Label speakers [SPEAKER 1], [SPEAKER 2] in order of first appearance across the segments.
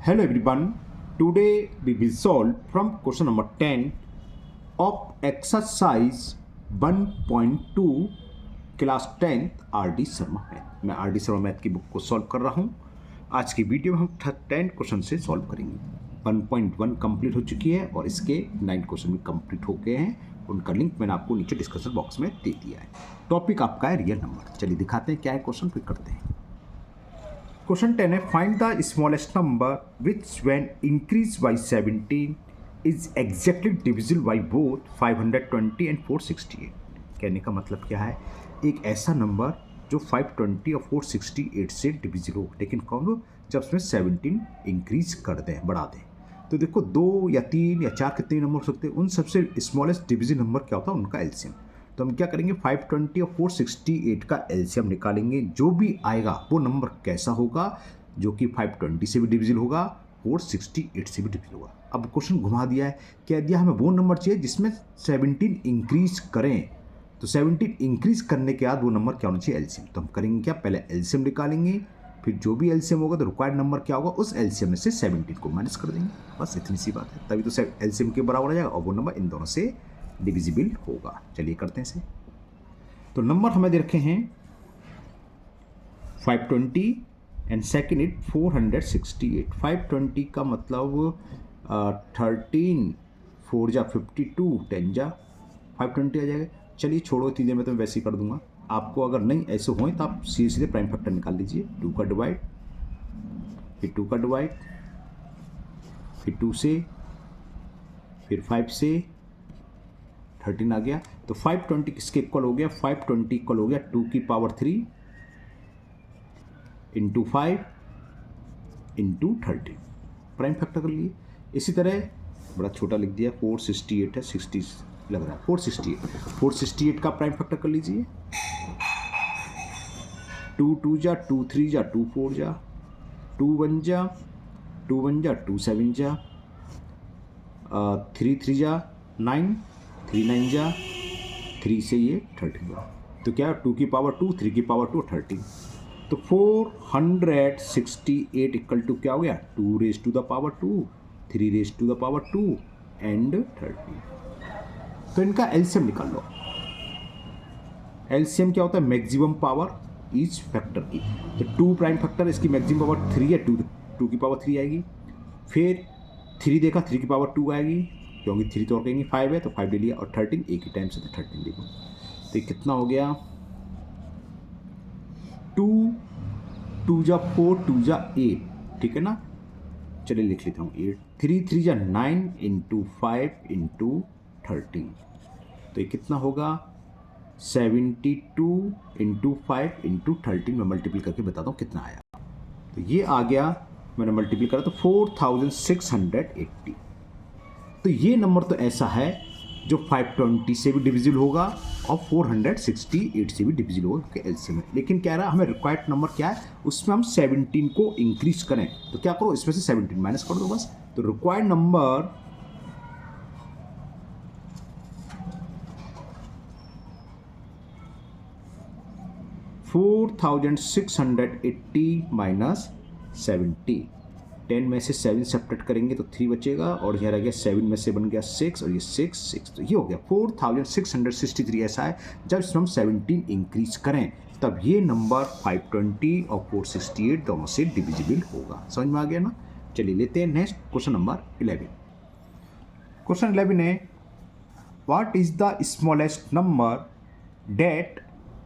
[SPEAKER 1] Hello everyone. Today we will solve from question number 10 of exercise 1.2 class 10th RD. Sharma math. मैं RD. Sharma math की book को solve कर रहा हूँ। आज की वीडियो में हम 10 क्वेश्चन से सॉल्व करेंगे। 1.1 कंप्लीट हो चुकी है और इसके 9 क्वेश्चन भी कंप्लीट हो गए हैं। उनका लिंक मैंने आपको नीचे डिस्क्रिप्शन बॉक्स में दे दिया है। टॉपिक आपका है रियल नंबर। चलिए दिखाते हैं क्या है क्वेश्चन, फिर करते हैं। क्वेश्चन 10 है find the smallest number which when increase by 17 is exactly divisible by both 520 and 468। कहने का मतलब क्या है, एक ऐसा नंबर जो 520 और 468 से डिविजिबल हो, लेकिन कौन हो, जब उसमें 17 इंक्रीज कर दें, बढ़ा दें। तो देखो 2 या 3 या 4 कितने नंबर हो सकते हैं, उन सबसे स्मॉलेस्ट डिविजिबल नंबर क्या होता है, उनका एलसीएम। तो हम क्या करेंगे, 520 और 468 का एलसीएम निकालेंगे। जो भी आएगा वो नंबर कैसा होगा, जो कि 520 से भी डिविजिबल होगा, 468 से भी डिविजिबल होगा। अब क्वेश्चन घुमा दिया है, कह दिया हमें वो नंबर चाहिए जिसमें 17 इंक्रीज करें। तो 17 इंक्रीज करने के बाद वो नंबर क्या होना चाहिए, एलसीएम। तो हम करेंगे क्या, पहले एलसीएम निकालेंगे, फिर जो भी एलसीएम होगा तो रिक्वायर्ड नंबर क्या होगा, उस एलसीएम में से 17 को माइनस कर देंगे। बस इतनी सी बात है, तभी तो एलसीएम के बराबर आ जाएगा और वो नंबर इन दोनों से डिविजिबल होगा। चलिए करते हैं इसे। तो नंबर हमें दे रखे हैं 520 एंड सेकेंड इट 468। 520 का मतलब 13 4 जा 52 10 जा 520 आ जाएगा। चलिए छोड़ो इतनी देर में तो मैं वैसे ही कर दूंगा। आपको अगर नहीं ऐसे हो तो आप सीधे सीधे प्राइम फैक्टर निकाल लीजिए। 2 का डिवाइड, फिर 2 का डिवाइड, फिर 2 से, फिर 5 से 13 आ गया। तो 520 किसके इक्वल हो गया, 520 इक्वल हो गया 2 की power 3 into 5 into 13। Prime factor कर लिए। इसी तरह बड़ा छोटा लिख दिया, 468 है, 60 लग रहा है, 468 का प्राइम फैक्टर कर लीजिए। 2 2 जा 2 3 जा 2 4 जा 2 1 जा 2 1 जा 2 7 जा 3 3 जा 9 3 9 जा 3 से ये 13 हुआ। तो क्या, 2 की पावर 2 3 की पावर 2 13। तो 468 इक्वल टू क्या हो गया, 2 raise to the power 2 3 raise to the power 2 and 13। तो इनका एलसीएम निकाल लो। एलसीएम क्या होता है, मैक्सिमम पावर ईच फैक्टर की। तो 2 प्राइम फैक्टर, इसकी मैक्सिमम पावर 3 है, 2 की पावर 3 आएगी। फिर 3 देखा, 3 की पावर 2 आएगी, क्योंकि 3 तो और कहेंगे 5 है तो 5 ले लिया, और 13 एक ही टाइम से, तो 13 देखो। तो ये कितना हो गया, 2 2 जा 4 2 जा 8, ठीक है ना। चलिए लिख लेता हूँ 8 3 3 जा 9 इंटू 5 इंटू 13। तो ये कितना होगा, 72 इंटू 5 इंटू 13 में मल्टीपल करके बताता हूँ कितना आया। तो ये आ गया, मैंने मल्टीपल करा तो 4680। तो ये नंबर तो ऐसा है जो 520 से भी डिविजिबल होगा और 468 से भी डिविजिबल होगा, क्योंकि एलसीएम है। लेकिन कह रहा है हमें रिक्वायर्ड नंबर क्या है, उसमें हम 17 को इंक्रीज करें। तो क्या करो, इसमें से 17 माइनस कर दो बस। तो रिक्वायर्ड नंबर 4680 माइनस 70। 10 में से 7 सेपरेट करेंगे तो 3 बचेगा, और यह रह गया 7 में से बन गया 6, और ये 6 6। तो ये हो गया 4663 ऐसा है जब इसमें हम 17 इंक्रीज करें तब ये नंबर 520 और 468 दोनों से डिविजिबल होगा। समझ में आ गया ना। चलिए लेते हैं नेक्स्ट क्वेश्चन नंबर 11। क्वेश्चन 11 है what is the smallest number that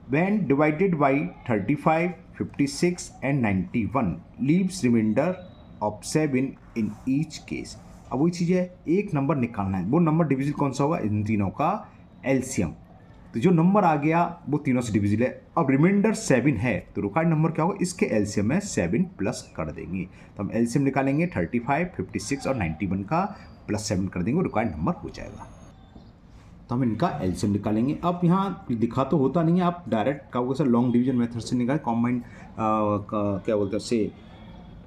[SPEAKER 1] when divided by 35, 56 and 91 leaves remainder of 7 in each case। अब वही चीज़ है, एक नंबर निकालना है, वो नंबर डिविजिबल कौन सा होगा, इन तीनों का एलसीएम। तो जो नंबर आ गया वो तीनों से डिविजिबल है। अब रिमाइंडर 7 है तो रिक्वायर्ड नंबर क्या होगा, इसके एलसीएम में 7 प्लस कर देंगे। तो हम एलसीएम निकालेंगे 35, 56 और 91 का प्लस 7 कर देंगे, रिक्वायर्ड नंबर हो जाएगा। तो हम इनका एलसीएम निकालेंगे। अब यहाँ दिखा तो होता नहीं है, आप डायरेक्ट क्या होगा सर, लॉन्ग डिवीजन मेथड से निकालें, कॉम्बाइंड क्या बोलते हैं से,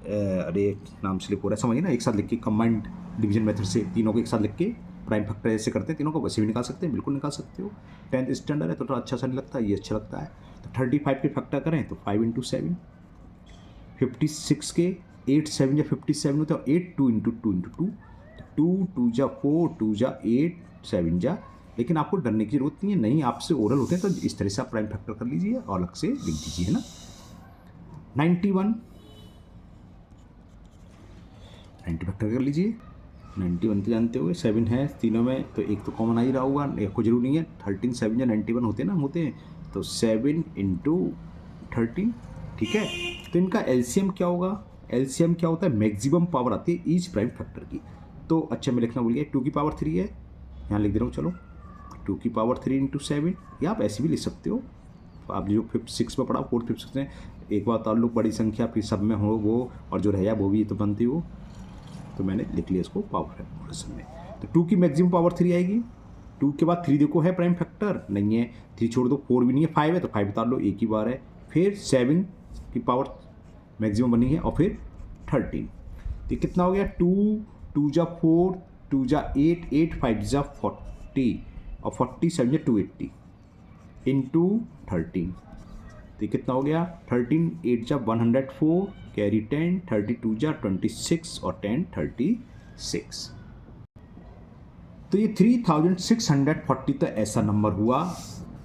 [SPEAKER 1] अरे नाम स्लिप हो रहा है, समझिए ना। एक साथ लिख के कंबाइंड डिवीजन मेथड से तीनों को एक साथ लिख के प्राइम फैक्टर ऐसे करते हैं, तीनों को वैसे भी निकाल सकते हैं, बिल्कुल निकाल सकते हो। 10th स्टैंडर्ड है तो थोड़ा अच्छा सा नहीं लगता, ये अच्छा लगता है। तो 35 के फैक्टर करें तो 5 इंटू 7, 56 के 8 7 जा 57 होता है, 8 2 इंटू 2 इंटू 2, 2 2 जा 4 2 जा 8 7 जा। लेकिन आपको डरने की जरूरत नहीं है, नहीं आपसे ओरल होते हैं तो इस तरह से आप प्राइम फैक्टर कर लीजिए और अलग से लिख दीजिए, है ना। 91 90 फैक्टर कर लीजिए। 91 तो जानते हो 7 है तीनों में, तो एक तो कॉमन आ ही रहा होगा, एक को जरूरी नहीं है। 13 7 या 91 होते हैं, तो 7 इंटू 13, ठीक है। तो इनका एलसीएम क्या होगा, एलसीएम क्या होता है, मैक्सिमम पावर आती है ईच प्राइम फैक्टर की। तो अच्छा मैं लिखना भूल गया, 2 की पावर 3 है, यहाँ लिख दे रहा हूँ, चलो 2 की पावर 3 इंटू 7, या आप ऐसे भी लिख सकते हो। आप जो 5th 6 में पढ़ा 4th 5th 6 में, एक बार ताल्लुक बड़ी संख्या फिर सब में हो वो, और जो रह जाए वो भी तो बनती हो, तो मैंने लिख लिया इसको पावर फैक्टर में। तो 2 की मैक्सिमम पावर 3 आएगी। 2 के बाद 3 देखो है प्राइम फैक्टर नहीं है, 3 छोड़ दो, 4 भी नहीं है, 5 है, तो 5 उतार लो, एक ही बार है। फिर 7 की पावर मैक्सिमम बनी है, और फिर 13, तो कितना हो गया, 2 2 जा 4 2 जा 8 8 5 जा 40, और 40 7 जा 280 इंटू 13, तो कितना हो गया, 13 8 जा 104, कैरी 10, 32 जा 26, और 10 36। तो ये 3640 तो ऐसा नंबर हुआ,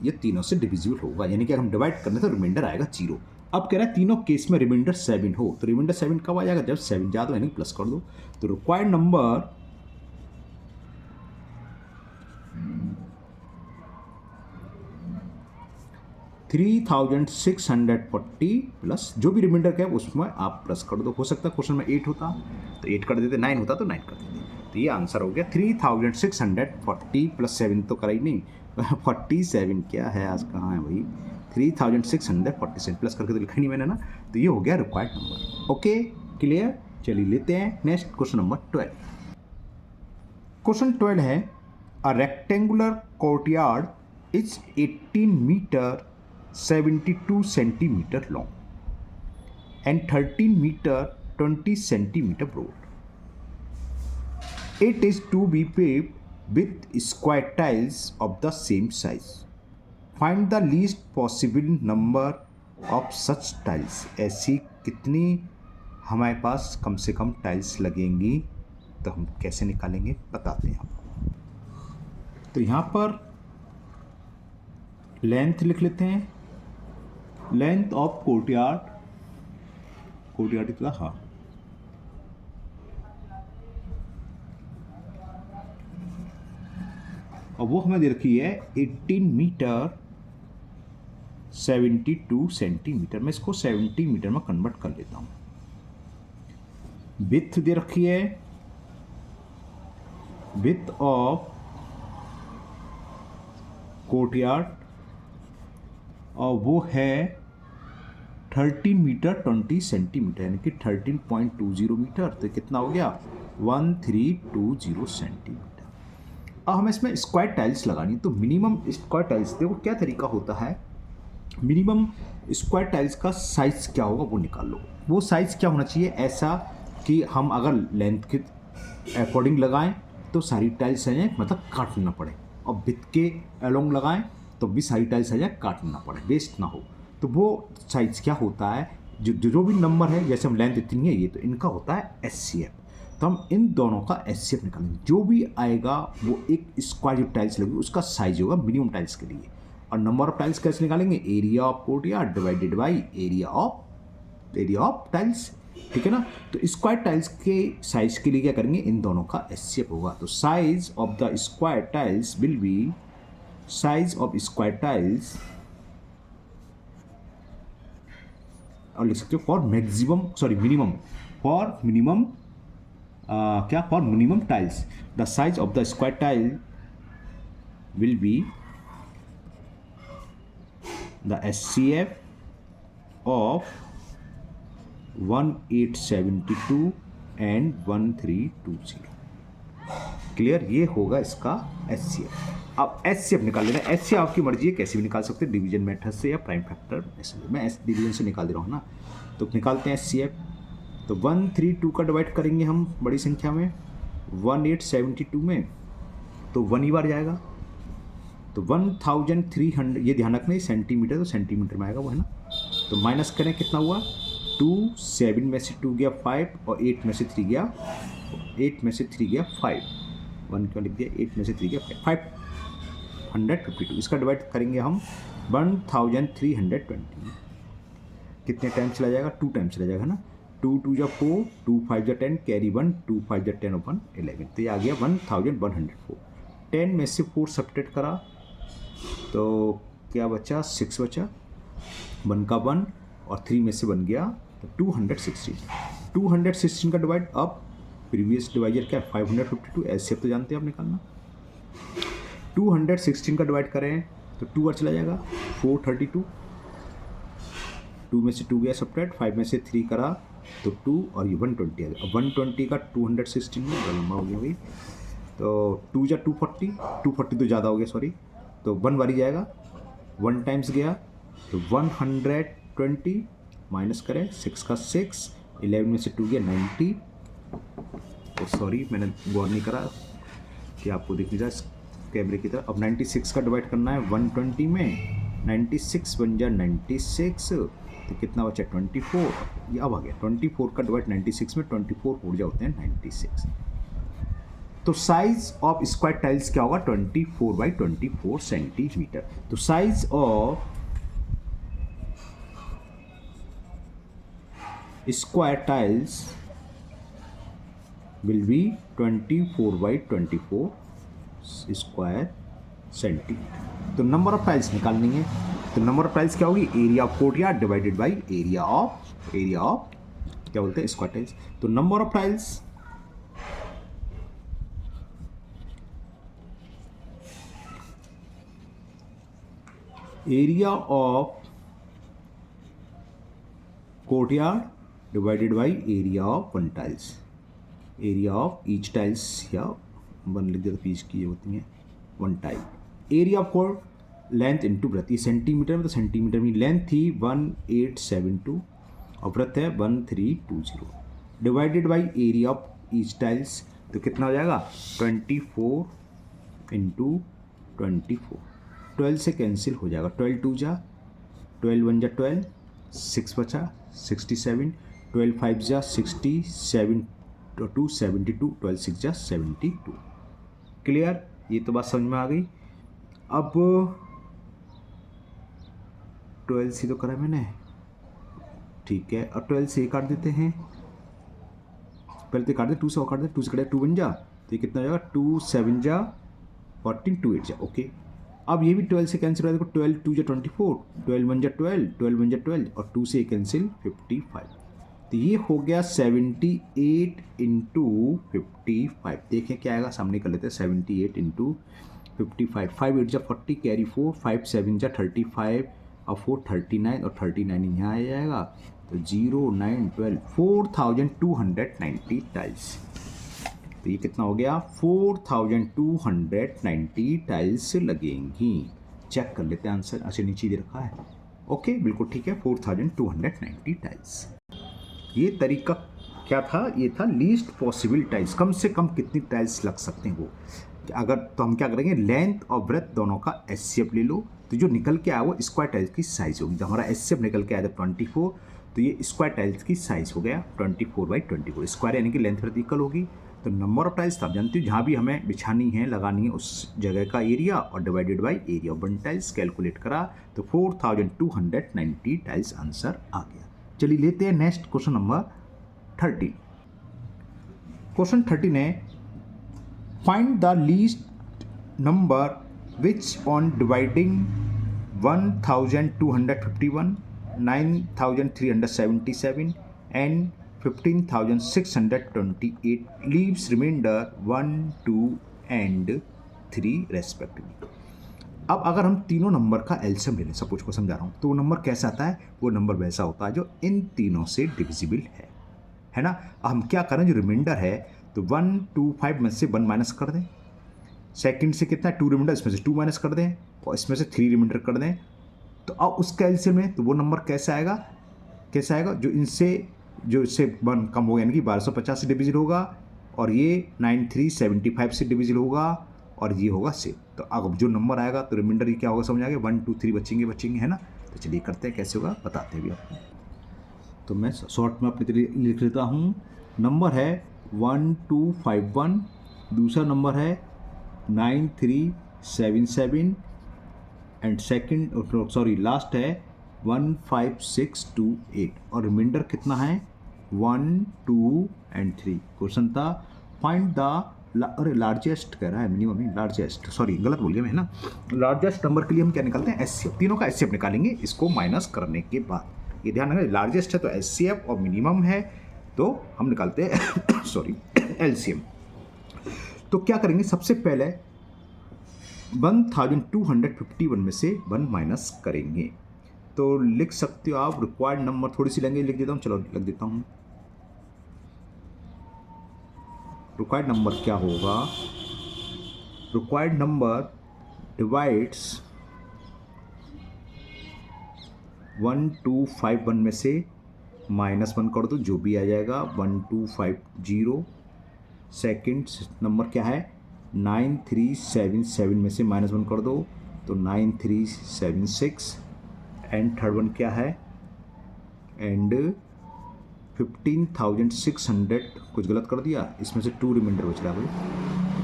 [SPEAKER 1] ये तीनों से डिविजिबल होगा, यानी कि अगर हम डिवाइड करने तो रिमाइंडर आएगा 0। अब कह रहा है तीनों केस में रिमाइंडर 7 हो, तो रिमाइंडर 7 कब आ जाएगा, जब 7 ज़्यादा यानी प्लस कर दो। तो रिक्वायर्ड नंबर 3640 प्लस जो भी रिमाइंडर का है उसमें आप प्लस कर दो। हो सकता है क्वेश्चन में 8 होता तो 8 कर देते, 9 होता तो 9 कर देते। तो ये आंसर हो गया 3640 प्लस 7 तो करा ही नहीं 47 क्या है आज, कहाँ है भाई, 3647 प्लस करके तो लिखा नहीं मैंने ना। तो ये हो गया रिक्वायर्ड नंबर। ओके क्लियर, चलिए लेते हैं नेक्स्ट क्वेश्चन नंबर 12। क्वेश्चन 12 है, a rectangular courtyard is 18 metre 72 centimetre long and 13 meter 20 centimeter broad. It is to be paved with square tiles of the same size. Find the least possible number of such tiles. ऐसी कितनी हमारे पास कम से कम tiles लगेंगी, तो हम कैसे निकालेंगे बताते हैं आपको। तो यहाँ पर लेंथ लिख लेते हैं, लेंथ ऑफ कोर्टयार्ड इतना, हाँ और वो हमें दे रखी है 18 मीटर 72 सेंटीमीटर। मैं इसको 70 मीटर में कन्वर्ट कर लेता हूँ। विड्थ दे रखी है, विड्थ ऑफ कोर्टयार्ड, और वो है 13 मीटर 20 सेंटीमीटर, यानी कि 13.20 मीटर। तो कितना हो गया, 1320 सेंटीमीटर। अब हमें इसमें स्क्वायर टाइल्स लगानी, तो मिनिमम स्क्वायर टाइल्स, देखो क्या तरीका होता है, मिनिमम स्क्वायर टाइल्स का साइज क्या होगा वो निकाल लो। वो साइज क्या होना चाहिए, ऐसा कि हम अगर लेंथ के अकॉर्डिंग लगाएं तो सारी टाइल्स आ जाए, मतलब काटना ना पड़े, और विड्थ के अलोंग लगाएं तो भी सारी टाइल्स आ जाए, काटना ना पड़े, वेस्ट ना हो। तो वो साइज क्या होता है, जो भी नंबर है, जैसे हम लेंथ इतनी है ये, तो इनका होता है SCF। तो हम इन दोनों का SCF निकालेंगे, जो भी आएगा वो एक स्क्वायर जो टाइल्स लगेगी उसका साइज होगा मिनिमम टाइल्स के लिए। और नंबर ऑफ टाइल्स कैसे निकालेंगे, area of courtyard divided by area of tiles, ठीक है ना। तो स्क्वायर टाइल्स के साइज के लिए क्या करेंगे, इन दोनों का SCF होगा। तो size of the square tiles will be, size of square tiles, और लिख सकते हो for maximum, sorry minimum, for minimum क्या, for minimum tiles the size of the square tile will be the SCF of 1872 and 1320। Clear, ये होगा इसका SCF। अब SCF निकाल लेना, SCF आपकी मर्जी है, कैसे भी निकाल सकते हैं, डिवीजन मेथड से या प्राइम फैक्टर, मैं डिवीजन से निकाल दे रहा हूँ ना। तो निकालते हैं SCF। तो 132 का डिवाइड करेंगे हम बड़ी संख्या में 1872 में, तो 1 ही बार जाएगा। तो 1300, ये ध्यान रखना, सेंटीमीटर तो सेंटीमीटर में आएगा वो, है ना। तो माइनस करें, कितना हुआ 7 में से 2 गया 5 और 8 में से 3 गया 5 1 क्यों लिख दिया, 8 में से 3 गया 552। इसका डिवाइड करेंगे हम 1320 कितने टाइम चला जाएगा, 2 टाइम चला जाएगा ना, 2 2 जा 4 2 5 जा 10 कैरी 1 2 5 जा 10 और 1 11, तो ये आ गया 1104। 10 में से 4 सब्ट्रैक्ट करा तो क्या बचा, 6 बचा, 1 का 1 और 3 में से बन गया तो 216 का डिवाइड। अब प्रीवियस डिवाइजर क्या है 552, ऐसे तो जानते हैं आप निकालना। 216 का डिवाइड करें तो 2 बार चला जाएगा 432, 2 में से 2 गया सब्ट्रैक्ट, 5 में से 3 करा तो 2 और ये 120 आ गया। 120 का 216 में लंबा हो गया भाई, तो 2 जा 240 तो ज़्यादा हो गया सॉरी, तो 1 बारी जाएगा, 1 टाइम्स गया तो 120 माइनस करें 6 का 6, 11 में से 2 गया 90, तो सॉरी मैंने गौर नहीं करा कि आपको दिख लीजिए कैमरे की तरफ। अब 96 का डिवाइड करना है 120 में, 96 बन जा 96 तो कितना बचा 24, ये अब आ गया 24 का डिवाइड 96 में, 24 ऊर्जा होते हैं 96। तो साइज ऑफ स्क्वायर टाइल्स क्या होगा 24/24 सेंटीमीटर। तो size of square tiles will be 24/24 square centimetre. तो नंबर ऑफ टाइल्स निकालनी है, तो नंबर ऑफ टाइल्स क्या होगी, area of courtyard divided by area of क्या बोलते हैं स्क्वायर टाइल्स। तो number of tiles area of courtyard divided by area of one tiles, area of each tiles या 1 लिख देते पीच की होती है 1 tile. Area of core length into breadth, ये सेंटीमीटर में, तो सेंटीमीटर में लेंथ थी 1872 और ब्रेथ है 1320 divided by area of each tiles, तो कितना हो जाएगा 24 इंटू 24, 12 से कैंसिल हो जाएगा, 12 2 जा 12 1 जा 12, 6 बचा 67, 12 5 जा 67 2 72, 12 6 जा 72। क्लियर, ये तो बात समझ में आ गई। अब 12 से तो करा मैंने, ठीक है, अब 12 से काट देते हैं, पहले तो काट दे, 2 से और काट दे, 2 से कटे 2 बन जा, तो ये कितना हो जाएगा 2 7 जा 14 2 8 जा, ओके। अब ये भी 12 से कैंसिल हो जाएगा, 12 2 जा 24, 12 1 जा 12, 12 1 जा 12 और 2 से कैंसिल 55, तो ये हो गया 78 इंटू 55। देखें क्या आएगा, सामने कर लेते हैं 78 इंटू 55, 5 8 जा 40 कैरी 4, 5 7 जा 35 और 4 39 और 39 यहाँ आ जाएगा, तो 0 9 12 4290 टाइल्स। तो ये कितना हो गया 4290 टाइल्स लगेंगी। चेक कर लेते हैं आंसर, अच्छा नीचे दे रखा है, ओके बिल्कुल ठीक है 4290 टाइल्स। ये तरीका क्या था, ये था लीस्ट पॉसिबल टाइल्स, कम से कम कितनी टाइल्स लग सकते हैं वो। अगर तो हम क्या करेंगे, लेंथ और ब्रेथ दोनों का एचसीएफ ले लो, तो जो निकल के आया वो स्क्वायर टाइल्स की साइज होगी। जब हमारा एचसीएफ निकल के आया था 24, तो ये स्क्वायर टाइल्स की साइज हो गया 24/24, स्क्वायर यानी कि लेंथ ब्रेथ इक्वल होगी। तो नंबर ऑफ टाइल्स आप जानते हो, जहाँ भी हमें बिछानी है लगानी है उस जगह का एरिया और divided by area of one tiles calculate करा, तो 4290 टाइल्स आंसर आ गया। चलिए लेते हैं नेक्स्ट क्वेश्चन नंबर 13। क्वेश्चन 13 है, find the least number which on dividing 1251, 9377 and 15628 leaves remainder 1 2 and 3 respectively. अब अगर हम तीनों नंबर का एलसीएम ले लें, सपोज को समझा रहा हूँ, तो वो नंबर कैसा आता है, वो नंबर वैसा होता है जो इन तीनों से डिविजिबल है ना। हम क्या करें, जो रिमाइंडर है तो 1 2 5 में से 1 माइनस कर दें, सेकंड से कितना 2 रिमाइंडर, इसमें से 2 माइनस कर दें और इसमें से 3 रिमाइंडर कर दें, तो अब उसका एलसीएम में तो वो नंबर कैसा आएगा जो इससे 1 कम होगा, यानी कि 1250 से डिविजिबल होगा, और ये 9375 से डिविजिबल होगा, और ये होगा से। तो अब जो नंबर आएगा तो रिमाइंडर क्या होगा समझ आ गया, 1 2 3 बचेंगे है ना। तो चलिए करते हैं कैसे होगा, बताते हैं भी आपको। तो मैं शॉर्ट में अपने लिए लिख लेता हूँ। नंबर है 1251, दूसरा नंबर है 9377 एंड सेकंड सॉरी लास्ट है 15628 और रिमाइंडर कितना है 1 2 एंड 3। क्वेश्चन था फाइंड द अरे लार्जेस्ट कह रहा है, मिनिमम नहीं लार्जेस्ट, सॉरी गलत बोल गया मैं ना। लार्जेस्ट नंबर के लिए हम क्या निकालते हैं एचसीएफ, तीनों का एचसीएफ निकालेंगे इसको माइनस करने के बाद। ये ध्यान रखना लार्जेस्ट है तो एचसीएफ और मिनिमम है तो हम निकालते हैं सॉरी एलसीएम। तो क्या करेंगे सबसे पहले 1251 में से 1 माइनस करेंगे। तो लिख सकते हो आप रिक्वायर्ड नंबर, थोड़ी सी लैंग्वेज लिख देता हूँ, चलो लिख देता हूँ। रिक्वायर्ड नंबर क्या होगा, रिक्वायर्ड नंबर डिवाइड्स 1251 में से -1 कर दो जो भी आ जाएगा 1250। सेकंड नंबर क्या है 9377 में से -1 कर दो तो 9376 एंड थर्ड वन क्या है एंड 15,600 कुछ गलत कर दिया, इसमें से 2 रिमाइंडर बच रहा है भाई,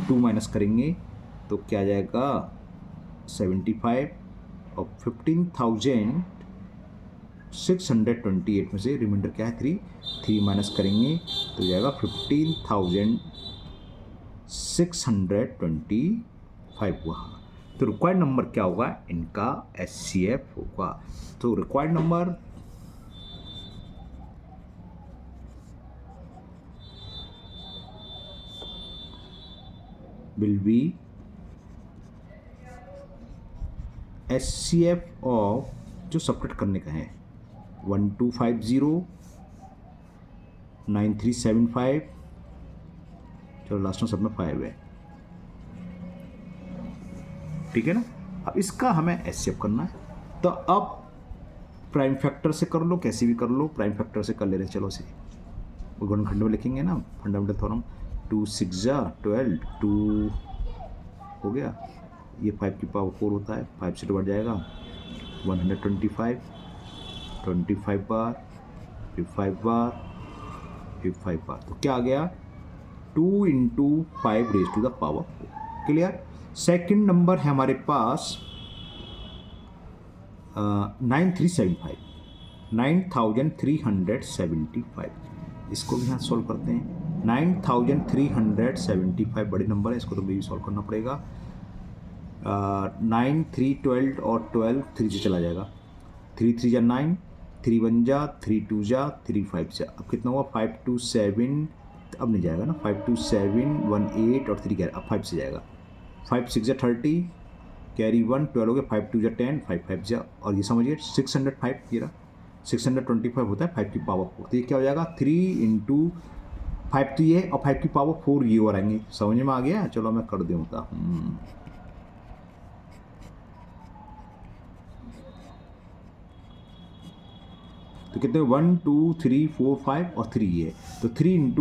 [SPEAKER 1] 2 माइनस करेंगे तो क्या आ जाएगा 75 और 15,628 में से रिमाइंडर क्या है 3 माइनस करेंगे तो जाएगा 15,625 हुआ। तो रिक्वायर्ड नंबर क्या होगा इनका एचसीएफ होगा। तो required number will be HCF of जो सेपरेट करने का है 1250 9375, चलो लास्ट में सब में 5 है, ठीक है ना। अब इसका हमें HCF करना है तो अब प्राइम फैक्टर से कर लो, कैसे भी कर लो, प्राइम फैक्टर से कर ले रहे चलो से गुणनखंड में लिखेंगे ना, फंडामेंटल थ्योरम 2 6 12 2 हो गया, ये 5 की पावर 4 होता है, 5 से डिवाइड जाएगा 125 25 बार फिर 5 बार फिर 5 बार, तो क्या आ गया 2 × 5 raise to the power 4। Clear. Second number है हमारे पास 9375 इसको भी यहाँ सॉल्व करते हैं। 9375 बड़े नंबर है, इसको तो भी सॉल्व करना पड़ेगा। 9 3 12 और 12 3 से चला जाएगा, 3 3 जा 9, 3 1 जा 3 2 जा 3 5 जा, अब कितना हुआ 5 2 7, अब नहीं जाएगा ना 5 2 7 1 8 और 3 अब 5 से जाएगा, 5 6 जा 30 कैरी 1 12 हो गया, 5 2 जा 10 5 5 जा, और ये समझिए 605 ये रहा 625 होता है 5 की पावर 4, तो ये क्या हो जाएगा 3 × 5 तो ये और 5 की पावर 4 ये और आएंगे, समझ में आ गया। चलो मैं कर दूँगा तो कितने 1 2 3 4 5 और 3 ये, तो 3 ×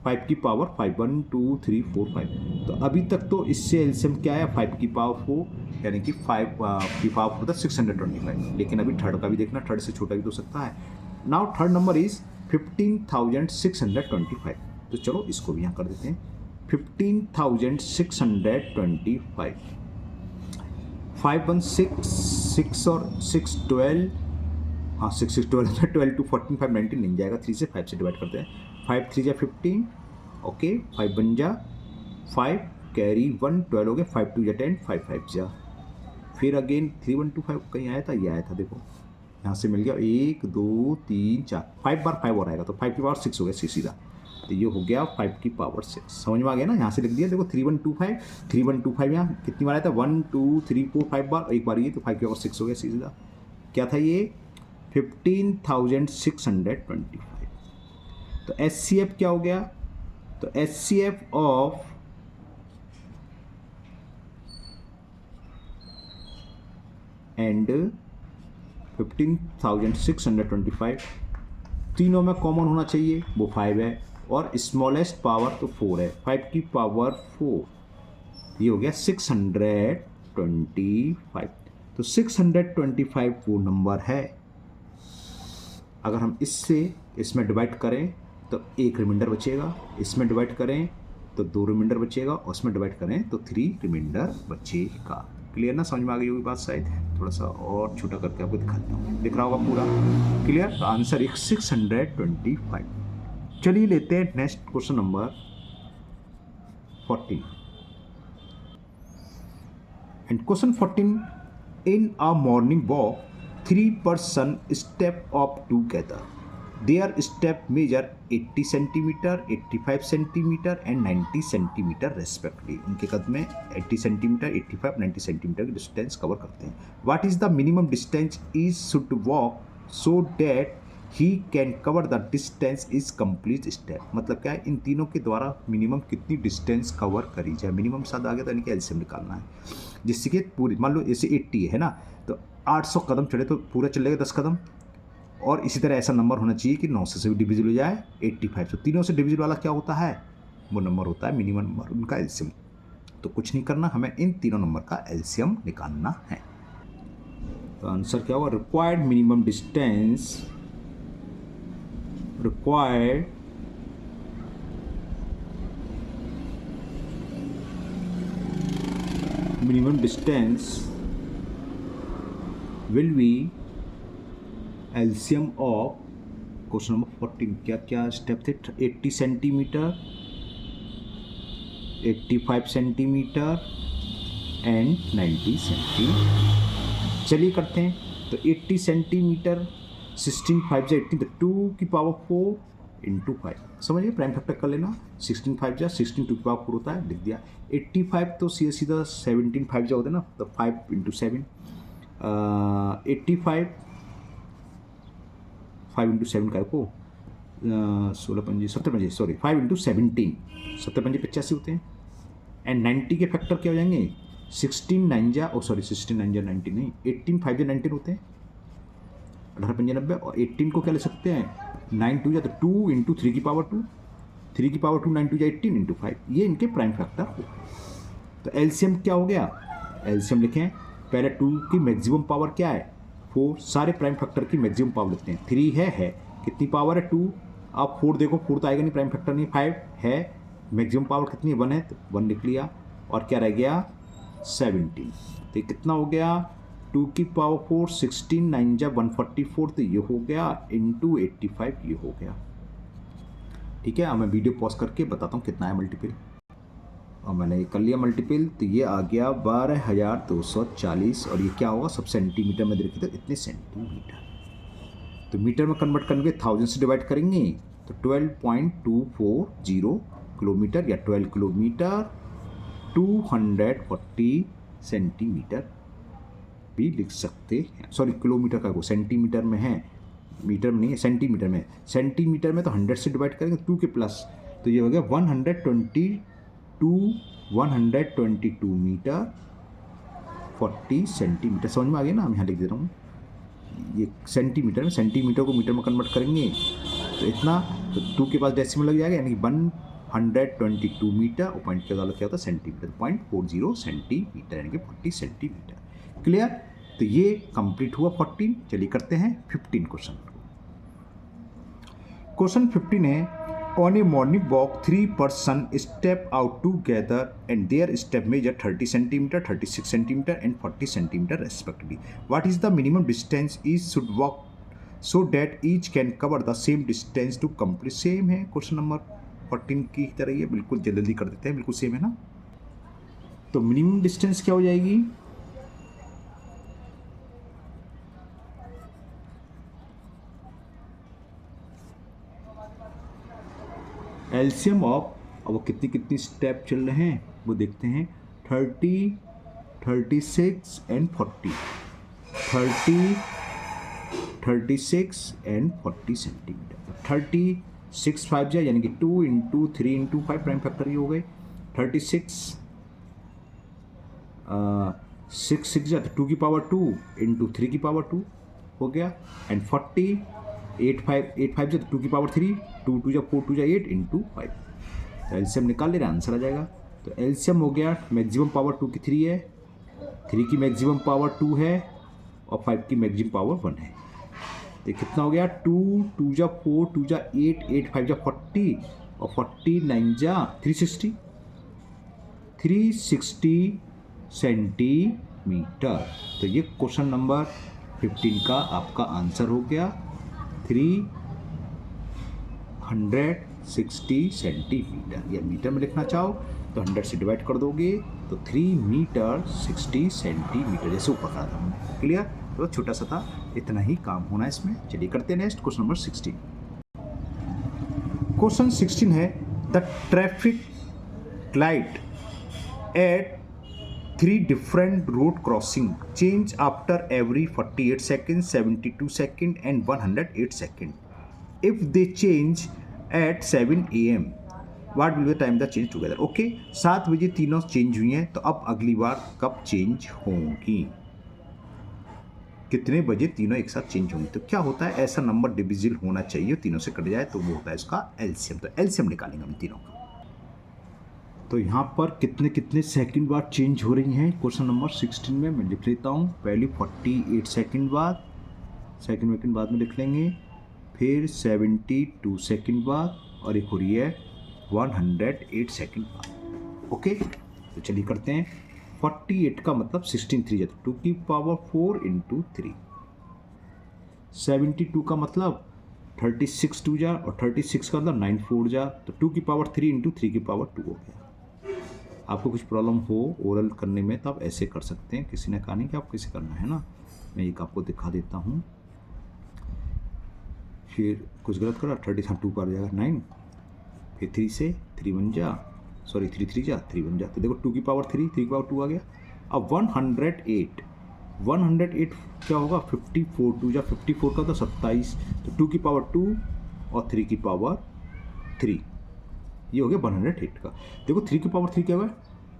[SPEAKER 1] 5 की पावर 5 1 2 3 4 5। तो अभी तक तो इससे एलसीएम क्या है 5 की पावर 4 यानी कि 5 की पावर होता है 625, लेकिन अभी थर्ड का भी देखना, थर्ड से छोटा भी तो सकता है। नाउ थर्ड नंबर इज 15,625, तो चलो इसको भी यहाँ कर देते हैं 15,625 5 1 6 6 और 6 12, हाँ 6 6 12 12 2 14 5 19 नहीं जाएगा, 3 से 5 से डिवाइड करते हैं, 5 3 जा 15 ओके, 5 1 जा 5 कैरी 1 12 हो गया, 5 2 जा 10 5 5 जा, फिर अगेन 3 1 2 5 कहीं आया था, ये आया था देखो यहाँ से मिल गया 1 2 3 4 5 बार 5 और आएगा तो 5 की पावर 6 हो गया सीधा, तो ये हो गया 5 की पावर 6, समझ में आ गया ना। यहाँ से लिख दिया देखो 3125 यहाँ कितनी बार आया था 1 2 3 4 5 बार, एक बार ये तो 5 की पावर 6 हो गया सीधा, क्या था ये 15,625। तो HCF क्या हो गया, तो HCF ऑफ एंड 15,625 तीनों में कॉमन होना चाहिए, वो 5 है और स्मॉलेस्ट पावर तो 4 है, 5 की पावर 4 ये हो गया 625। तो 625 वो नंबर है अगर हम इससे इसमें डिवाइड करें तो 1 रिमाइंडर बचेगा, इसमें डिवाइड करें तो 2 रिमाइंडर बचेगा, और उसमें डिवाइड करें तो 3 रिमाइंडर बचेगा। क्लियर ना? समझ में आ गई होगी बात शायद। थोड़ा सा और छोटा करके आपको दिखाता हूँ, दिख रहा होगा पूरा। क्लियर? तो आंसर एक 625। चलिए लेते हैं next question number 14। And question 14, in a morning walk 3 person step up together. Their step measure 80 centimetre, 85 centimetre and 90 centimetre respectively. इनके कदम में 80 सेंटीमीटर, 85, 90 सेंटीमीटर की डिस्टेंस कवर करते हैं। What is the minimum distance is should walk so that he can cover the distance is complete step. मतलब क्या है, इन तीनों के द्वारा मिनिमम कितनी डिस्टेंस कवर करी जाए। मिनिमम साथ आ गया तो इनके एलसीएम निकालना है, जिससे कि पूरी मान लो जैसे 80 है ना, तो 800 कदम चले तो पूरा चलेगा 10 कदम, और इसी तरह ऐसा नंबर होना चाहिए कि 900 से भी डिविजिबल हो जाए 85। तो तीनों से डिविजिबल वाला क्या होता है, वो नंबर होता है मिनिमम नंबर, उनका एलसीएम। तो कुछ नहीं करना, हमें इन तीनों नंबर का एलसीएम निकालना है। तो आंसर क्या होगा, required minimum distance, required minimum distance will be LCM of question number 14। क्या क्या स्टेप थे, 80 सेंटीमीटर, 85 सेंटीमीटर एंड 90 सेंटीमीटर। चलिए करते हैं। तो 80 सेंटीमीटर 16 5 जा 18, तो 2 की पावर 4 इंटू 5, समझिए प्राइम फैक्टर कर लेना। 16 5 जा 16 2 की पावर 4 होता है, लिख दिया। 85 तो सीधा 17 5 जा होता है ना, तो 5 इंटू 7, 85 5 इंटू 7 का को 16 पंजी 70 पंजी, सॉरी 5 इंटू 17, 70 पंजी 85 होते हैं। एंड 90 के फैक्टर क्या हो जाएंगे, 16 9 जा, ओ सॉरी 16 9 जा 90 नहीं, 18 5 जा 19 होते हैं, 18 पंजे 90। और 18 को क्या ले सकते हैं, 9 2 जा तो 2 इंटू 3 की पावर 2, 3 की पावर 2 9 2 जा 18 इंटू 5, ये इनके प्राइम फैक्टर हो। तो एलसीएम क्या हो गया, एलसीएम लिखें। पहले 2 की मैक्सिमम पावर क्या है, 4, सारे प्राइम फैक्टर की मैक्सिमम पावर लिखते हैं। 3 है कितनी पावर है 2, अब 4 देखो 4 तो आएगा नहीं, प्राइम फैक्टर नहीं। 5 है, मैक्सिमम पावर कितनी है 1 है, तो 1 लिख लिया। और क्या रह गया 17, तो कितना हो गया 2 की पावर 4, 16 9 जा 144, तो ये हो गया इंटू 85, ये हो गया। ठीक है, अब मैं वीडियो पॉज करके बताता हूँ कितना है मल्टीपल। और मैंने कर लिया मल्टीपल, तो ये आ गया 12,240, और ये क्या होगा, सब सेंटीमीटर में देखिए तो इतने सेंटीमीटर। तो मीटर में कन्वर्ट करेंगे, 1000 से डिवाइड करेंगे तो 12.240 किलोमीटर, या 12 किलोमीटर 240 सेंटीमीटर भी लिख सकते हैं। सॉरी किलोमीटर का वो सेंटीमीटर में है, मीटर में नहीं है, सेंटीमीटर में। सेंटीमीटर में तो 100 से डिवाइड करेंगे 2 के प्लस, तो ये हो गया 122 मीटर 40 सेंटीमीटर। समझ में आ गया ना, हम यहाँ लिख दे रहा हूँ ये सेंटीमीटर में, सेंटीमीटर को मीटर में कन्वर्ट करेंगे तो इतना, तो 2 के पास डेसिमल लग जाएगा, यानी कि 122 मीटर, और पॉइंट के द्वारा क्या होता है सेंटीमीटर, 0.40 सेंटीमीटर यानी कि 40 सेंटीमीटर। क्लियर? तो ये कंप्लीट हुआ 14। चलिए करते हैं 15 क्वेश्चन। क्वेश्चन 15 है, on a morning walk 3 person step out together and their step measure 30 centimetre, 36 centimetre and 40 centimetre respectively. What is the minimum distance each should walk so that each can cover the same distance to complete. Same है question number 14 की तरह, ये बिल्कुल जल्दी कर देते हैं, बिल्कुल सेम है ना। तो मिनिमम डिस्टेंस क्या हो जाएगी, एलसीएम ऑफ, अब वो कितनी कितनी स्टेप चल रहे हैं वो देखते हैं, 30 36 एंड 40, 30 36 एंड 40 सेंटीमीटर। 36 5 जाए यानी कि 2 इंटू 3 इंटू 5, प्राइम फैक्टर ये हो गए। 36 6 6 जाए तो 2 की पावर 2 इंटू 3 की पावर 2 हो गया। एंड 40 8 5 जाए तो 2 की पावर 3, 2 2 जा 4 2 जा 8 इंटू 5। तो एलसीएम निकाल ले रहा, आंसर आ जाएगा। तो एलसीएम हो गया, मैक्सिमम पावर 2 की 3 है, 3 की मैक्सिमम पावर 2 है, और 5 की मैक्सिमम पावर 1 है। तो कितना हो गया 2 2 जा 4 2 जा 8 8 5 जा 40 और 40 9 जा 360 सेंटीमीटर। तो ये क्वेश्चन नंबर 15 का आपका आंसर हो गया 360 सेंटीमीटर। या मीटर में लिखना चाहो तो 100 से डिवाइड कर दोगे तो 3 मीटर 60 सेंटीमीटर, जैसे ऊपर कहा था हमने। क्लियर? तो छोटा सा था, इतना ही काम होना है इसमें। चलिए करते हैं नेक्स्ट क्वेश्चन नंबर 16। क्वेश्चन 16 है the traffic light at 3 different road crossing change after every 48 seconds, 72 seconds and 108 seconds. If they change at 7 AM, what will be the time the change together? Okay, 7 बजे तीनों change हुई हैं, तो अब अगली बार कब change होंगी? कितने बजे तीनों एक साथ चेंज होंगी? तो क्या होता है, ऐसा नंबर डिविजिबल होना चाहिए, तीनों से कट जाए तो वो होता है इसका एलसीएम। तो एलसीएम निकालेंगे हम तीनों का। तो यहाँ पर कितने कितने सेकंड बाद चेंज हो रही हैं क्वेश्चन नंबर 16 में मैं लिख लेता हूँ। पहली 48 सेकंड बाद, सेकंड बाद में लिख लेंगे, फिर 72 सेकंड बाद, और एक हो रही है 108 सेकंड बाद। ओके, तो चलिए करते हैं। 48 का मतलब 16 3 जाता 2 की पावर 4 इंटू 3। 72 का मतलब 36 2 जा, और 36 का मतलब 9 4 जा, तो 2 की पावर 3 इंटू 3 की पावर 2 हो गया। आपको कुछ प्रॉब्लम हो ओरल करने में तो आप ऐसे कर सकते हैं, किसी ने कहा नहीं कि आप कैसे करना है ना, मैं एक आपको दिखा देता हूँ। फिर कुछ गलत करा, 30 2 पर आ जाएगा 9, फिर 3 से 3 बन जा, सॉरी 3 3 जा 3 बन जा, तो देखो 2 की पावर 3 3 की पावर 2 आ गया। अब 108 क्या होगा, 54 2 जा 54 का तो 27, तो 2 की पावर 2 और 3 की पावर 3, ये हो गया 108 का। देखो 3 की पावर 3 क्या हुआ,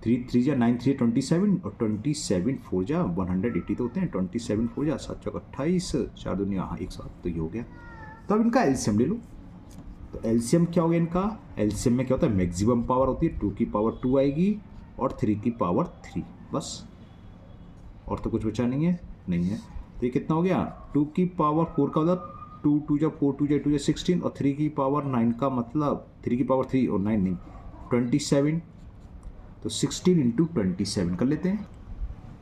[SPEAKER 1] 3 3 जा 9 3 27, और 27 4 जा 180 तो होते हैं, 27 4 जा 7 चौक 28, 4 दुनिया हाँ 107, तो ये हो गया। तो अब इनका एलसीएम ले लो। तो एलसीएम क्या हो गया इनका, एलसीएम में क्या होता है, मैक्सिमम पावर होती है 2 की पावर 2 आएगी और 3 की पावर 3, बस, और तो कुछ बचा नहीं है। तो ये कितना हो गया, 2 की पावर 4 का मतलब 2 2 जा 4 2 जा 2 जा 16, और 3 की पावर 9 का मतलब 3 की पावर 3 और 9 नहीं 27, तो 16 इंटू 27 कर लेते हैं।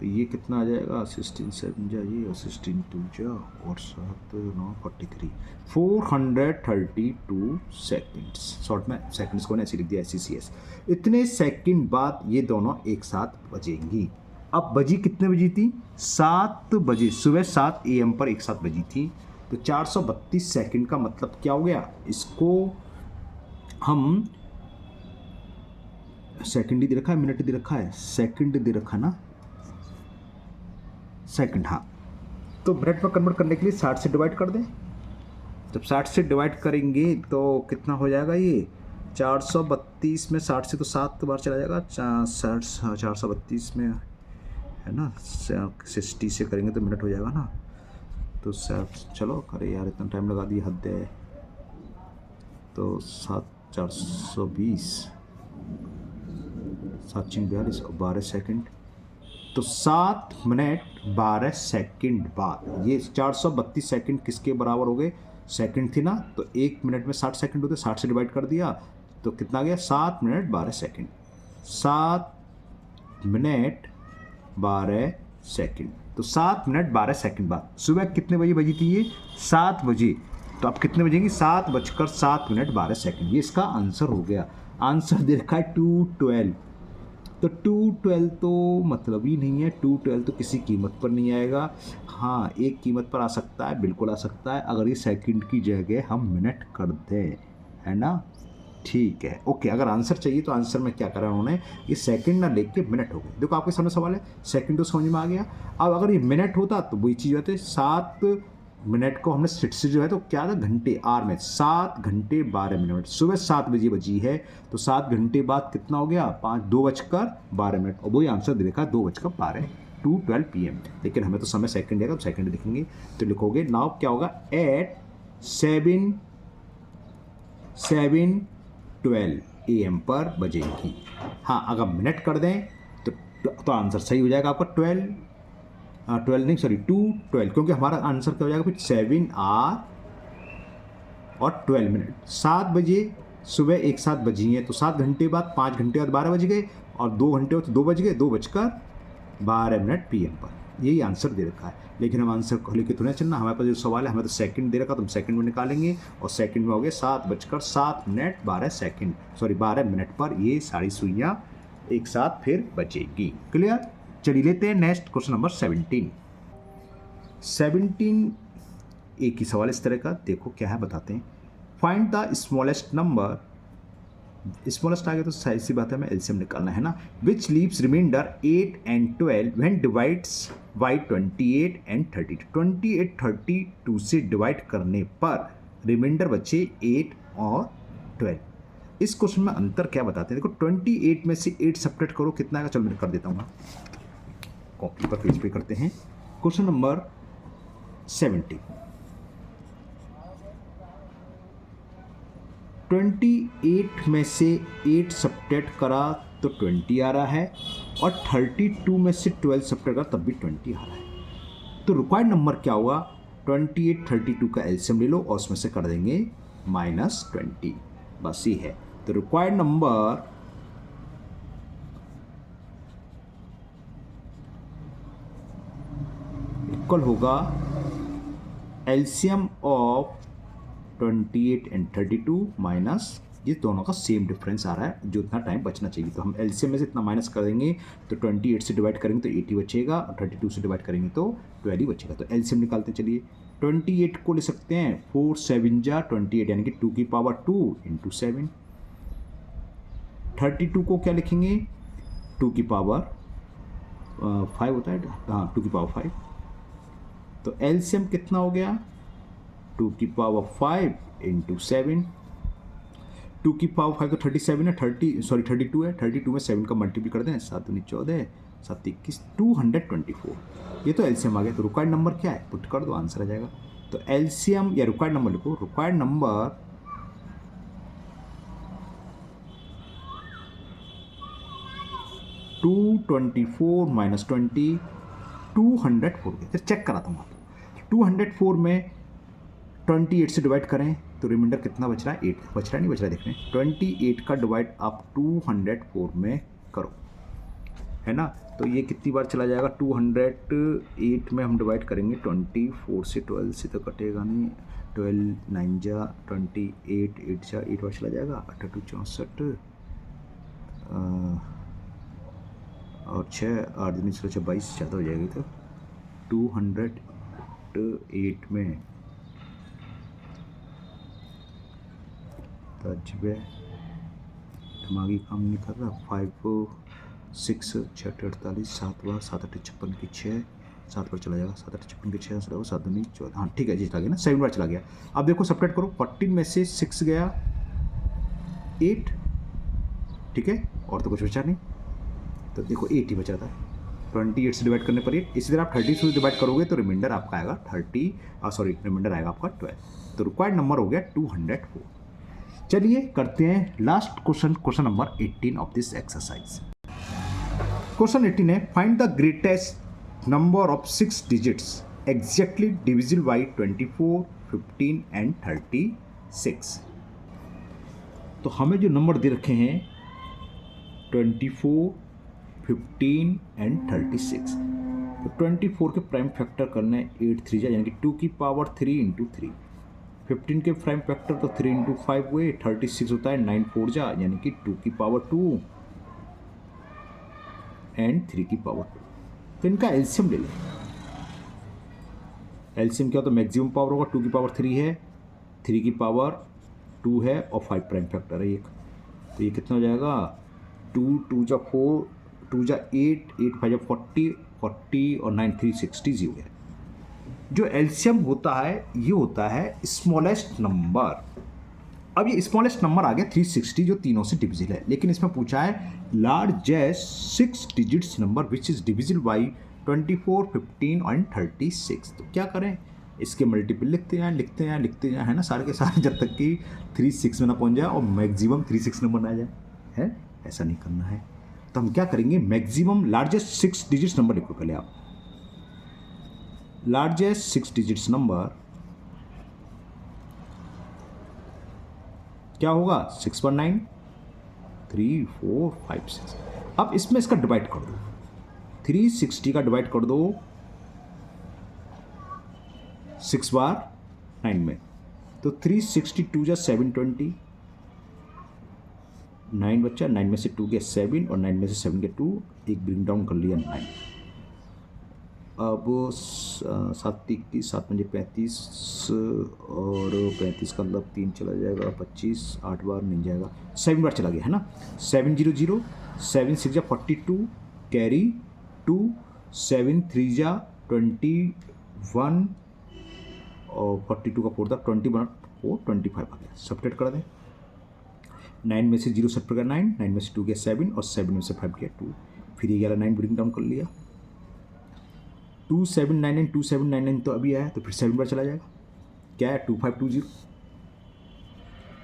[SPEAKER 1] तो ये कितना आ जाएगा, 16 7 जा ये, और 16 2 जा और 7 9 43, 432 सेकेंड्स। शॉर्ट में सेकेंड्स को ऐसे लिख दिया SCCS। इतने सेकंड बाद ये दोनों एक साथ बजेंगी। अब बजी कितने बजी थी, 7 बजे, सुबह 7 AM पर एक साथ बजी थी। तो 432 सेकंड का मतलब क्या हो गया, इसको हम सेकंड ही दे रखा है, मिनट दे रखा है, सेकंड दे रखा ना, सेकंड, हाँ। तो मिनट में कन्वर्ट करने के लिए 60 से डिवाइड कर दें। जब 60 से डिवाइड करेंगे तो कितना हो जाएगा, ये 432 में 60 से तो 7 बार चला जाएगा, 432 में है ना, 60 से करेंगे तो मिनट हो जाएगा ना, तो चलो अरे यार इतना टाइम लगा दिया, हद है। तो 7 420 7 42 और 12 सेकंड, तो 7 मिनट 12 सेकंड बाद ये 432 सेकंड किसके बराबर हो गए, सेकंड थी ना, तो 1 मिनट में 60 सेकंड होते, 60 से डिवाइड कर दिया तो कितना गया, 7 मिनट 12 सेकंड। 7 मिनट 12 सेकंड, तो 7 मिनट 12 सेकंड बाद सुबह कितने बजे बजी थी, ये 7 बजे, तो अब कितने बजेंगी, 7 बजकर 7 मिनट 12 सेकंड। ये इसका आंसर हो गया। आंसर दे रखा है 212, तो 212 तो मतलब ही नहीं है, 212 तो किसी कीमत पर नहीं आएगा। हाँ, एक कीमत पर आ सकता है, बिल्कुल आ सकता है, अगर ये सेकंड की जगह हम मिनट कर दें, है ना, ठीक है। ओके, अगर आंसर चाहिए तो आंसर में क्या करा उन्होंने, ये सेकंड ना लेके मिनट हो गए। देखो आपके सामने सवाल है, सेकंड तो समझ में आ गया। अब अगर ये मिनट होता तो वही चीज़ होती, 7 मिनट को हमने 6 से जो है तो क्या था, घंटे, आर में 7 घंटे 12 मिनट, सुबह 7 बजे बजी है, तो 7 घंटे बाद कितना हो गया, 2 बजकर 12 मिनट, और वही आंसर दे देखा 2 बजकर 12, 2:12 PM। लेकिन हमें तो समय सेकंड देगा, तो सेकंड लिखेंगे, तो लिखोगे नाउ क्या होगा, एट 7:12 AM पर बजेंगी। हाँ, अगर मिनट कर दें तो आंसर सही हो जाएगा आपका 12, 12 नहीं सॉरी 2 12, क्योंकि हमारा आंसर क्या हो जाएगा फिर 7 आवर और 12 मिनट। 7 बजे सुबह एक साथ बजी हैं तो 7 घंटे बाद 5 घंटे बाद 12 बज गए, और 2 घंटे हो तो 2 बज गए, 2:12 PM पर। यही आंसर दे रखा है, लेकिन हम आंसर को लेकर तो नहीं चलना। हमारे पास जो सवाल है, हमें तो सेकंड दे रखा, तो हम सेकंड में निकालेंगे, और सेकंड में हो गए 7:07 12 सेकंड, सॉरी 12 मिनट पर ये सारी सुइयाँ एक साथ फिर बचेगी। क्लियर? चलिए लेते हैं नेक्स्ट क्वेश्चन नंबर 17 एक ही सवाल इस तरह का, देखो क्या है बताते हैं। Find the smallest number, smallest आ गया तो सही सी बात है, हमें एलसीएम निकालना है ना। Which leaves remainder 8 and 12 when divides by 28 and 32। 28 32 से डिवाइड करने पर रिमाइंडर बचे 8 और 12। इस क्वेश्चन में अंतर क्या बताते हैं, देखो 28 में से 8 सब्ट्रैक्ट करो, कितना आएगा? चलो मैं कर देता हूँ, कॉपी पर पेज पे करते हैं। क्वेश्चन नंबर 17, 28 में से 8 सब्ट्रैक्ट करा तो 20 आ रहा है, और 32 में से 12 सब्ट्रैक्ट करा तब भी 20 आ रहा है। तो रिक्वायर्ड नंबर क्या होगा? 28 32 का एलसीएम ले लो और उसमें से कर देंगे -20, बस ये है। तो रिक्वायर्ड नंबर इक्वल होगा एलसीएम ऑफ 28 and 32 माइनस, ये दोनों का सेम डिफरेंस आ रहा है, जो इतना टाइम बचना चाहिए। तो हम एलसीएम में से इतना माइनस कर देंगे, तो 28 से डिवाइड करेंगे तो 80 बचेगा, और 32 से डिवाइड करेंगे तो 12 बचेगा। तो एलसीएम निकालते चलिए। 28 को ले सकते हैं 4 7 जा 28, यानी कि 2 की पावर 2 इंटू 7। 32 को क्या लिखेंगे? 2 की पावर 5 होता है, हाँ 2 की पावर 5। तो एलसीएम कितना हो गया? 2 की पावर 5 इंटू 7। 2 की पावर 5 तो 37 है, 32 है, 32 में 7 का मल्टीप्लाई कर दें, 7 दूनी 14, 7 21 224। ये तो एलसीएम आ गया। तो रिक्वायर्ड नंबर क्या है? पुट कर दो, आंसर आ जाएगा। तो एलसीएम या रिक्वायर्ड नंबर लिखो, रिक्वायर्ड नंबर 224 माइनस 20 204 गया। फिर चेक कराता हूँ आपको। 204 में 28 से डिवाइड करें तो रिमाइंडर कितना बच रहा है? 8 बच रहा है, नहीं बच रहा है? देख रहे हैं 28 का डिवाइड आप 204 में करो, है ना। तो ये कितनी बार चला जाएगा? 208 में हम डिवाइड करेंगे 24 से, 12 से तो कटेगा नहीं, 12 9 जा 28 8 जा 8 बार चला जाएगा, 8 64 और 6 8 दिन 22 ज़्यादा हो जाएगी। तो 208 में तजबे दिमागी काम नहीं कर रहा। 5 6 6 48 7 बार 7 8 56 की 6 7 बार चला जाएगा, 7 8 56 की 6 7 दूनी 14, हाँ ठीक है जी, चला गया ना, 7 बार चला गया। अब देखो सब्ट्रैक्ट करो, 14 में से 6 गया 8, ठीक है, और तो कुछ बचा नहीं, तो देखो 8 ही बचा था। 28 से डिवाइड करने पर 8, इसी तरह आप 30 से डिवाइड करोगे तो रिमाइंडर आपका आएगा 30, रिमाइंडर आएगा आपका 12। तो रिक्वायर्ड नंबर हो गया 204। चलिए करते हैं last question number 18 of this exercise. Question 18 है, find the greatest number of 6 digits exactly divisible by 24 15 and 36। तो हमें जो नंबर दे रखे हैं 24 15 एंड 36, तो 24 के प्राइम फैक्टर करने 8 3 जा, यानी कि 2 की पावर 3 इंटू 3। 15 के प्राइम फैक्टर तो 3 इंटू 5 हुए, 36 होता है 9 4 जा, यानी कि 2 की पावर 2 एंड 3 की पावर 2। तो इनका एलसीएम ले लें। एलसीएम क्या होता है? मैक्सिमम पावर होगा, 2 की पावर 3 है, 3 की पावर 2 है, और 5 प्राइम फैक्टर है एक। तो ये कितना हो जाएगा? 2 2 जा 4 2 जा 8 8 5 जा 40 40 और 9 3 60 हो गया। जो एलसीएम होता है ये होता है स्मॉलेस्ट नंबर। अब ये स्मॉलेस्ट नंबर आ गया 360, जो तीनों से डिविजिबल है, लेकिन इसमें पूछा है largest 6 digits number which is divisible by 24 15 and 36। तो क्या करें? इसके मल्टीपल लिखते जाएं, है ना, सारे के सारे, जब तक कि 36 में ना पहुंच जाए और मैक्सिमम 36 नंबर ना आ जाए, है ऐसा नहीं करना है। तो हम क्या करेंगे? मैक्सिमम लार्जेस्ट 6 डिजिट्स नंबर लिखो पहले आप। लार्जेस्ट 6 डिजिट्स नंबर क्या होगा? 619 3 4 5 6। अब इसमें इसका डिवाइड कर दो, 360 का डिवाइड कर दो 6 बार 9 में, तो 362 जा 720, 9 बच्चा, 9 में से 2 गया 7 और 9 में से 7 गया 2, एक ब्रिंग डाउन कर लिया 9। अब 7 31 7 पंजे 35 और 35 का मतलब 3 चला जाएगा 25, 8 बार नहीं जाएगा, 7 बार चला गया है ना। 700 7 6 जा 42 कैरी 2, 7 3 जा 21 और 42 का 4 था 21 4 25 आ गया। सब्ट्रैक्ट कर दें, 9 में से 0 सब्ट्रैक्ट कर 9, 9 में से 2 गया 7 और 7 में से 5 गया 2, फिर ये गया 9 ब्रिंग डाउन कर लिया। 2799 2799 तो अभी आया, तो फिर 7 बार चला जाएगा, क्या है 2520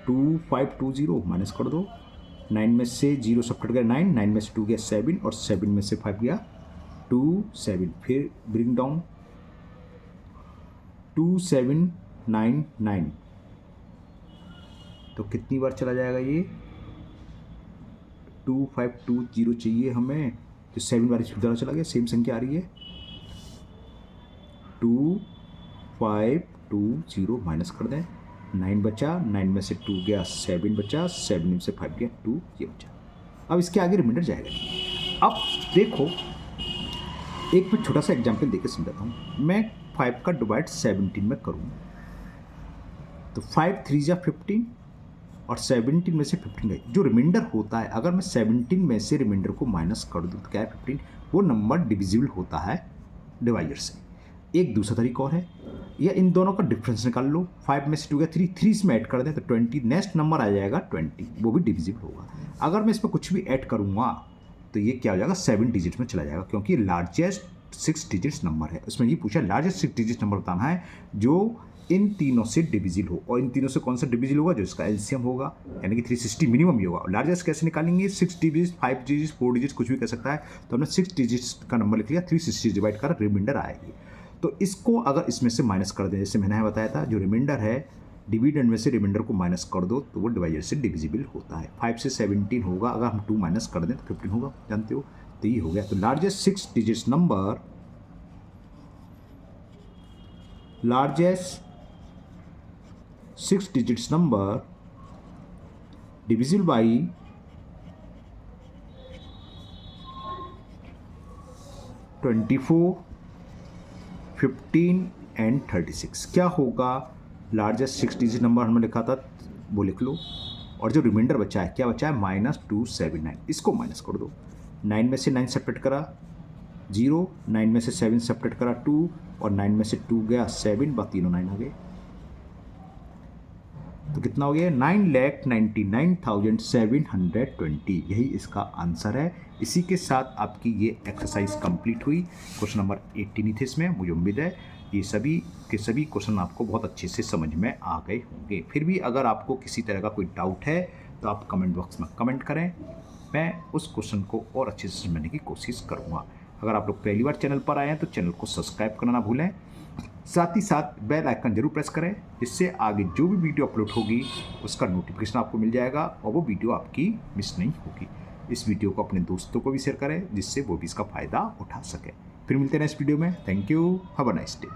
[SPEAKER 1] 2520 माइनस कर दो, 9 में से 0 सब्ट्रैक्ट गया 9, 9 में से 2 गया 7 और 7 में से 5 गया 2 7, फिर ब्रिंग डाउन 2799, तो कितनी बार चला जाएगा ये? 2520 चाहिए हमें, तो 7 बार इस द्वारा चला गया, सेम संख्या आ रही है 2520 माइनस कर दें, 9 बचा, 9 में से 2 गया 7 बचा, 7 में से 5 गया 2 ये बचा। अब इसके आगे रिमाइंडर जाएगा। अब देखो एक मैं छोटा सा एग्जांपल देके समझाता हूँ। मैं 5 का डिवाइड 17 में करूँ तो 5 3 जा 15 और 17 में से 15 गई, जो रिमाइंडर होता है अगर मैं 17 में से रिमाइंडर को माइनस कर दूँ तो क्या है 15, वो नंबर डिविजिबल होता है डिवाइजर से। एक दूसरा तरीका और है, या इन दोनों का डिफरेंस निकाल लो, 5 में से 2 गया 3, 3 इसमें ऐड कर दें तो 20, नेक्स्ट नंबर आ जाएगा 20, वो भी डिविजिबल होगा। अगर मैं इसमें कुछ भी ऐड करूँगा तो ये क्या हो जाएगा 7 डिजिट्स में चला जाएगा, क्योंकि लार्जेस्ट 6 डिजिट्स नंबर है। उसमें ये पूछा लार्जेस्ट 6 डिजिट्स नंबर बताना है जो इन तीनों से डिविजिबल हो, और इन तीनों से कौन सा डिविजिबल होगा? जो इसका एलसीएम होगा, यानी कि 360 मिनिमम ही होगा। लार्जेस्ट कैसे निकालेंगे? 6 डिजिट्स 5 डिजिट्स 4 डिजिट्स कुछ भी कर सकता है, तो हमने 6 डिजिट्स का नंबर लिख लिया, 360 डिवाइड कर रिमाइंडर आएगी। तो इसको अगर इसमें से माइनस कर दें, जैसे मैंने बताया था जो रिमाइंडर है डिविडेंड में से रिमाइंडर को माइनस कर दो तो वो डिवाइजर से डिविजिबल होता है। 5 से 17 होगा, अगर हम 2 माइनस कर दें तो 15 होगा, जानते हो, तो ये हो गया। तो largest 6 digits number, largest 6 digits number divisible by 24 15 and 36 क्या होगा? लार्जेस्ट 6 डिजिट नंबर हमने लिखा था वो लिख लो, और जो रिमाइंडर बचा है क्या बचा है? -279, इसको माइनस कर दो, 9 में से 9 सेपरेट करा 0, 9 में से 7 सेपरेट करा 2 और 9 में से 2 गया 7, बस तीनों 9 आ गए, तो कितना हो गया? 9,99,720, यही इसका आंसर है। इसी के साथ आपकी ये एक्सरसाइज कंप्लीट हुई। क्वेश्चन नंबर 18 थे इसमें, मुझे उम्मीद है ये सभी के सभी क्वेश्चन आपको बहुत अच्छे से समझ में आ गए होंगे। फिर भी अगर आपको किसी तरह का कोई डाउट है तो आप कमेंट बॉक्स में कमेंट करें, मैं उस क्वेश्चन को और अच्छे से समझने की कोशिश करूँगा। अगर आप लोग पहली बार चैनल पर आए हैं तो चैनल को सब्सक्राइब करना ना भूलें, साथ ही साथ बेल आइकन जरूर प्रेस करें, जिससे आगे जो भी वीडियो अपलोड होगी उसका नोटिफिकेशन आपको मिल जाएगा और वो वीडियो आपकी मिस नहीं होगी। इस वीडियो को अपने दोस्तों को भी शेयर करें, जिससे वो भी इसका फ़ायदा उठा सके। फिर मिलते हैं नेक्स्ट वीडियो में। Thank you, have a nice day.